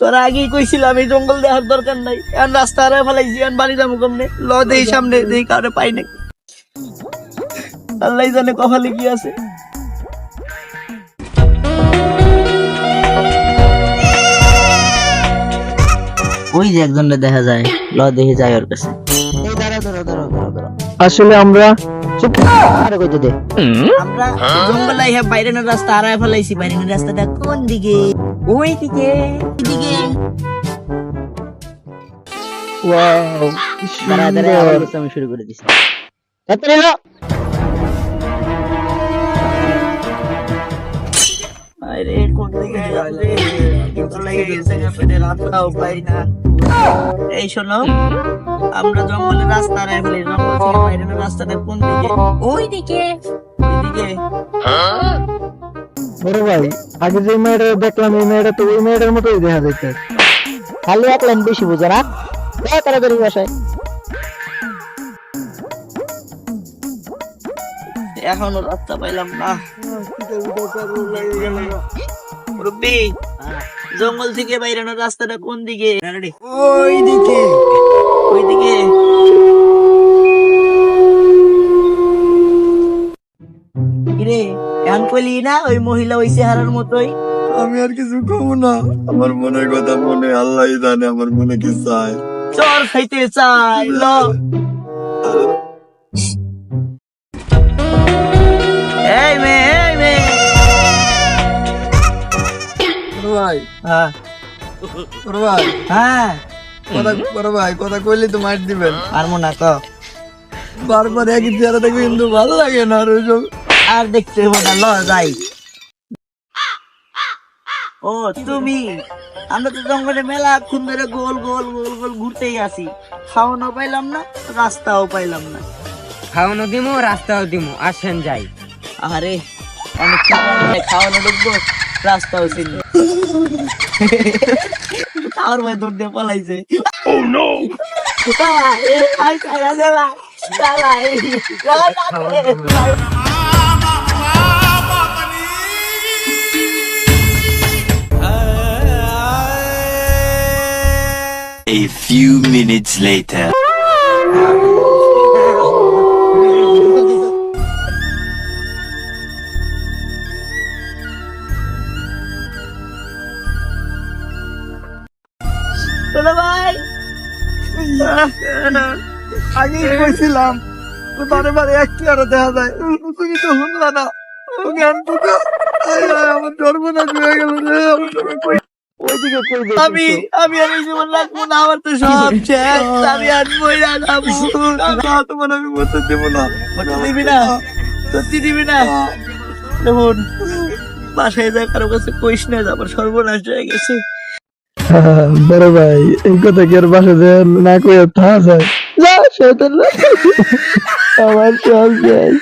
তোরা আগেই কইছিলাম এই জঙ্গল দেখার দরকার নাই, এখন রাস্তা হারায় ফেলাইছি, এখন বাড়ি যাবো কমনে। ল দেই সামনে দেই কাউরে পাই না, আল্লাহ জানে কপালে কি আছে। ওই যে একজনটা দেখা যায়, ল দেখে যায় ওর কাছে। আসলে আমরা আমরা জঙ্গল আইয়া বাইরের রাস্তা হারায় ফেলাইছি। বাইরের রাস্তাটা কোন দিকে? ওই দিকে, দিকে। ওয়াও, দাঁড়া দাঁড়া, আবার আমি শুরু করে দিছি। আরে কোন দিকে যাবে? কিন্তু লাগে গেছে না, রাস্তাও পাই না। এই শোনো, আমরা জঙ্গলের রাস্তা হারায় ফেলি। জঙ্গল থেকে বাইরের রাস্তাটা কোন দিকে? ওই দিকে, ওই দিকে। বড় ভাই, আগে যে মেয়েটা দেখলাম এই মেয়েটা তো ওই মেয়েটার মতোই দেখা যাচ্ছে। খালি এক লাইন বেশি বোঝে না, তাড়াতাড়ি বাসায়। এখনো রাস্তা পাইলাম না। রুবি, জঙ্গল থেকে বাইরানোর রাস্তাটা কোন দিকে? ওই দিকে, ওই দিকে। কিরে, এখন কইলি না ওই মহিলা ওই চেহারার মতোই? আমি আর কিছু কমু না, আমার মনের কথা মনে আল্লাহই জানে আমার মনে কি চায়। চর খাইতে চাই, ল। এই মেয়ে, এই মেয়ে। ভাই, হ্যাঁ ভাই, হ্যাঁ, বড় ভাই কথা কইলে তো মার দিবেন। পারবো না তো। বারবার একই চেহারা দেখবে কিন্তু ভালো লাগে না আর ওইসব। আর দেখতে হবো না, ল যাই। ও তুমি, আমরা তো জঙ্গলে মেলা খুন ধরে গোল গোল গোল গোল ঘুরতেই আসি, খাওয়ানো পাইলাম না, রাস্তাও পাইলাম না। খাওয়ানো দিমু, রাস্তাও দিমু, আসেন যাই। আরে অনেক খাওয়ানো ঢুকবো, রাস্তাও ছিল। আর ভাই দৌড় দিয়ে পালাইছে। A few minutes later. ভাই, আগেই কইছিলাম বারে বারে এক চেহারা দেখা যায়, তুমি তো শুনলা না। আমার সর্বনাশ হয়ে গেল রে। ওইদিকে কই দেখছিস? আমি আর এই জীবন রাখবো না, আমার তো সব শেষ। আমি আর মইরা যাবো। তোমার আমি মরতে দেবো না। দিবি না, সত্যি দিবি না? দেখুন, বাসায় যায় কারো কাছে কইস না, আবার সর্বনাশ হয়ে গেছে। বড় ভাই, এই কথা কি আর বাসা না কইয়া থাকা যায়? যা শয়তান, আমার সব শেষ।